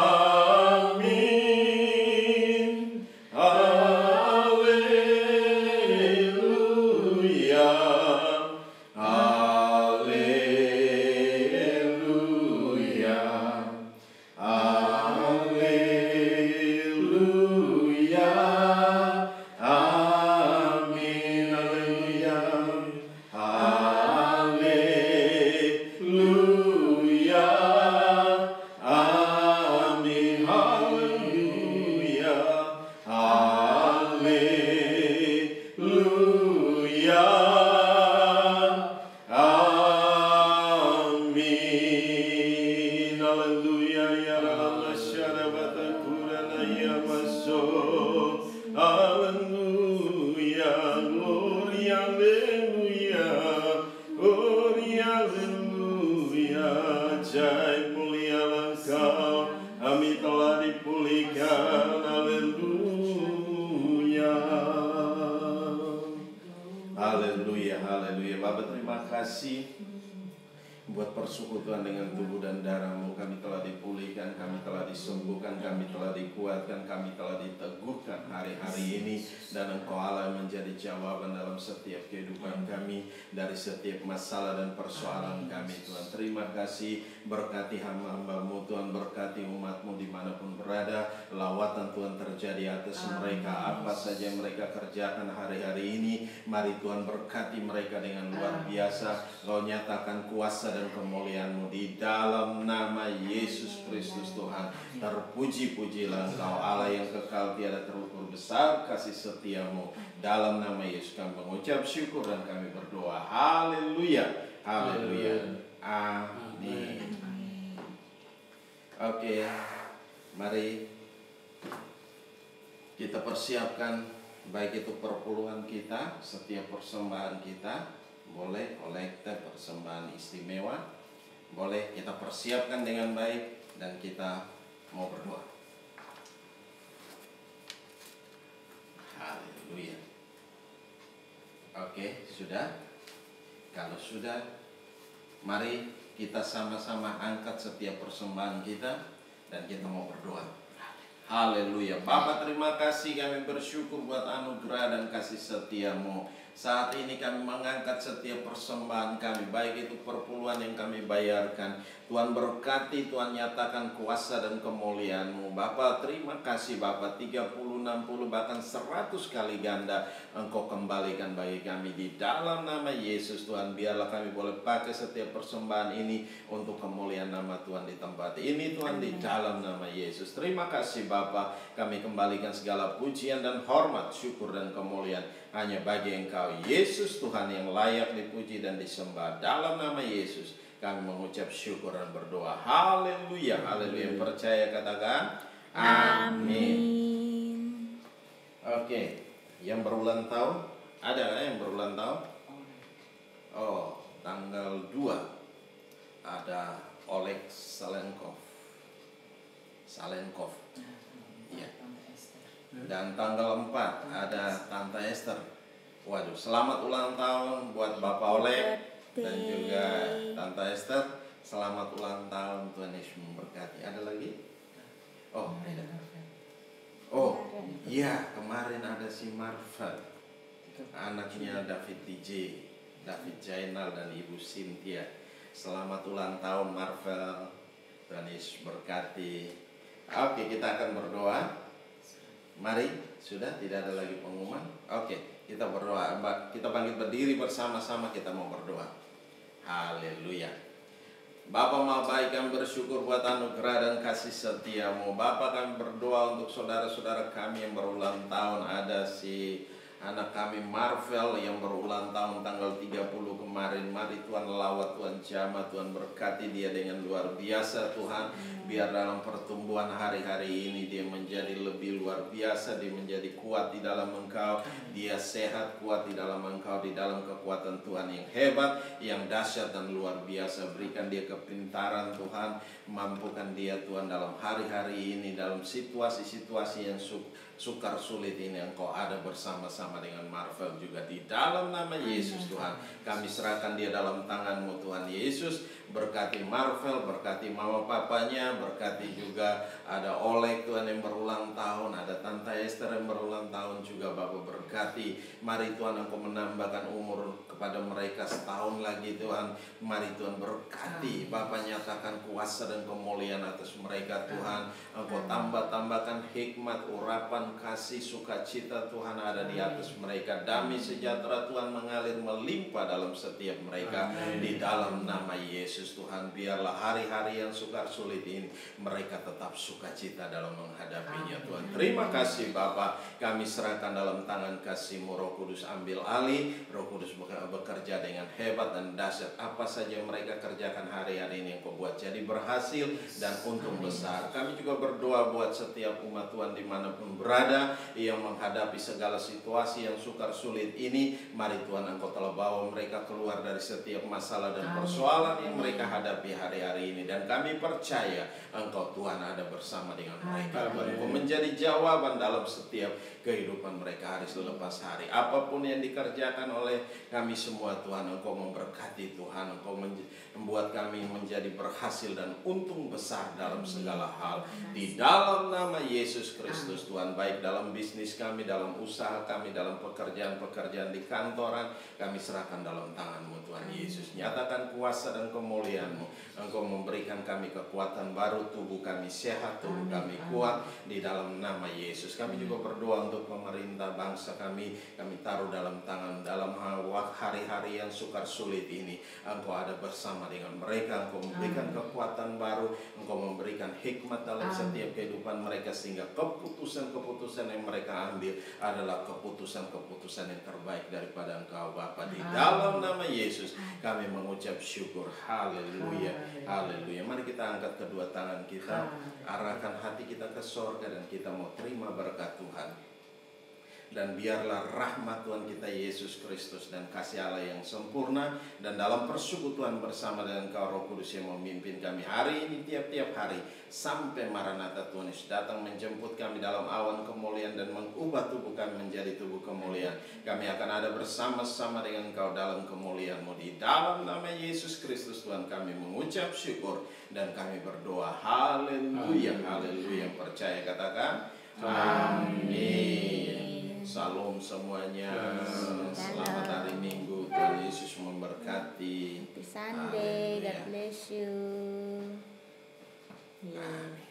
Haleluya. Amin. Haleluya. Haleluya. Amin. Haleluya. Ya Rama Syarabata Kurana Ya Maso. Haleluya. Glory. Haleluya. Glory. Haleluya. Ajaib mulialah Engkau, kami telah dipulihkan. Haleluya. Haleluya. Haleluya. Bapak terima kasih buat persekutuan dengan tubuh dan darah-Mu. Kami telah dipulihkan, kami telah disembuhkan, kami telah dikuatkan, kami telah diteguhkan hari-hari ini. Dan Engkau Allah yang menjadi jawaban dalam setiap kehidupan kami, dari setiap masalah dan persoalan kami Tuhan. Terima kasih, berkati hamba-Mu Tuhan, berkati umat-Mu dimanapun berada. Lawatan Tuhan terjadi atas mereka, apa saja yang mereka kerjakan hari-hari ini. Mari Tuhan berkati mereka dengan luar biasa. Kau nyatakan kuasa dan kemuliaan-Mu di dalam nama Yesus Kristus Tuhan. Terpuji-pujilah Engkau Allah yang kekal tiada terukur, besar kasih setia-Mu. Dalam nama Yesus kami mengucap syukur dan kami berdoa. Haleluya. Haleluya. Amin. Oke, mari kita persiapkan, baik itu perpuluhan kita, setiap persembahan kita. Boleh kolekte persembahan istimewa, boleh kita persiapkan dengan baik dan kita mau berdoa. Haleluya. Oke, sudah? Kalau sudah, mari kita sama-sama angkat setiap persembahan kita dan kita mau berdoa. Haleluya. Bapa terima kasih, kami bersyukur buat anugerah dan kasih setia-Mu. Saat ini kami mengangkat setiap persembahan kami, baik itu perpuluhan yang kami bayarkan. Tuhan berkati, Tuhan nyatakan kuasa dan kemuliaan-Mu. Bapa terima kasih Bapa, 30, 60 bahkan 100 kali ganda Engkau kembalikan bagi kami di dalam nama Yesus Tuhan. Biarlah kami boleh pakai setiap persembahan ini untuk kemuliaan nama Tuhan di tempat ini Tuhan, di dalam nama Yesus. Terima kasih Bapa, kami kembalikan segala pujian dan hormat, syukur dan kemuliaan hanya bagi Engkau Yesus Tuhan yang layak dipuji dan disembah. Dalam nama Yesus kami mengucap syukur dan berdoa. Haleluya, haleluya. Yang percaya katakan amin. Oke, yang berulang tahun, ada nggak yang berulang tahun? Oh, tanggal 2 ada Oleg Salenkov. Iya. Dan tanggal 4 ada Tante Esther. Waduh, selamat ulang tahun buat Bapak Oleg dan juga Tante Esther. Selamat ulang tahun, Tuhan Yesus memberkati. Ada lagi? Oh, ada. Oh, iya, kemarin ada si Marvel, anaknya David DJ, David Jainal dan Ibu Cynthia. Selamat ulang tahun Marvel, Tuhan Yesus berkati. Oke, kita akan berdoa. Mari, sudah tidak ada lagi pengumuman. Oke, kita berdoa. Kita bangkit berdiri bersama-sama, kita mau berdoa. Haleluya. Bapa maha baik, kami bersyukur buat anugerah dan kasih setiamu. Bapa, kami berdoa untuk saudara-saudara kami yang berulang tahun. Ada si anak kami Marvel yang berulang tahun tanggal 30 kemarin. Mari Tuhan lawat, Tuhan jamah, Tuhan berkati dia dengan luar biasa Tuhan. Biar dalam pertumbuhan hari-hari ini dia menjadi lebih luar biasa. Dia menjadi kuat di dalam Engkau. Dia sehat, kuat di dalam Engkau. Di dalam kekuatan Tuhan yang hebat, yang dahsyat dan luar biasa. Berikan dia kepintaran Tuhan. Mampukan dia Tuhan dalam hari-hari ini, dalam situasi-situasi yang sukar sulit ini. Engkau ada bersama-sama dengan Marvel juga. Di dalam nama Yesus Tuhan, kami serahkan dia dalam tangan-Mu Tuhan Yesus. Berkati Marvel, berkati mama papanya, berkati juga ada Oleg Tuhan yang berulang tahun, ada Tante Esther yang berulang tahun juga. Bapak berkati. Mari Tuhan Engkau menambahkan umur kepada mereka setahun lagi Tuhan. Mari Tuhan berkati. Bapak nyatakan kuasa dan kemuliaan atas mereka Tuhan. Engkau tambahkan hikmat, urapan, kasih, sukacita Tuhan ada di atas mereka. Damai sejahtera Tuhan mengalir melimpah dalam setiap mereka. Di dalam nama Yesus Tuhan, biarlah hari-hari yang sukar sulit ini mereka tetap sukacita dalam menghadapinya Tuhan. Terima kasih Bapa, kami serahkan dalam tangan kasih-Mu. Roh Kudus ambil alih. Roh Kudus bekerja dengan hebat dan dahsyat. Apa saja yang mereka kerjakan hari-hari ini yang Kau buat jadi berhasil dan untung besar. Kami juga berdoa buat setiap umat Tuhan dimanapun berada yang menghadapi segala situasi yang sukar sulit ini. Mari Tuhan Engkau telah bawa mereka keluar dari setiap masalah dan persoalan yang mereka hadapi hari-hari ini. Dan kami percaya Engkau Tuhan ada bersama dengan mereka. Engkau menjadi jawaban dalam setiap kehidupan mereka hari selepas hari. Apapun yang dikerjakan oleh kami semua Tuhan, Engkau memberkati Tuhan. Engkau membuat kami menjadi berhasil dan untung besar dalam segala hal. Di dalam nama Yesus Kristus Tuhan, baik dalam bisnis kami, dalam usaha kami, dalam pekerjaan-pekerjaan di kantoran, kami serahkan dalam tangan-Mu Tuhan Yesus. Nyatakan kuasa dan kemuliaan-Mu. Engkau memberikan kami kekuatan baru, tubuh kami sehat, tubuh kami kuat di dalam nama Yesus. Kami juga berdoa untuk pemerintah bangsa kami taruh dalam tangan dalam hari-hari yang sukar sulit ini. Engkau ada bersama dengan mereka. Engkau memberikan kekuatan baru, Engkau memberikan hikmat dalam setiap kehidupan mereka, sehingga keputusan-keputusan yang mereka ambil adalah keputusan-keputusan yang terbaik daripada Engkau Bapa. Di dalam nama Yesus kami mengucap syukur. Haleluya. Haleluya. Mari kita angkat kedua tangan kita, arahkan hati kita ke sorga, dan kita mau terima berkat Tuhan. Dan biarlah rahmat Tuhan kita Yesus Kristus dan kasih Allah yang sempurna dan dalam persekutuan bersama dengan Kau Roh Kudus yang memimpin kami hari ini, tiap-tiap hari sampai Maranatha Tuhan Yesus datang menjemput kami dalam awan kemuliaan dan mengubah tubuh kami menjadi tubuh kemuliaan. Kami akan ada bersama-sama dengan Kau dalam kemuliaan-Mu. Di dalam nama Yesus Kristus Tuhan kami mengucap syukur dan kami berdoa. Haleluya. Haleluya. Percaya katakan amin. Salam semuanya. Selamat hari Minggu. Tuhan Yesus memberkati. Happy Sunday. God bless you. Amin.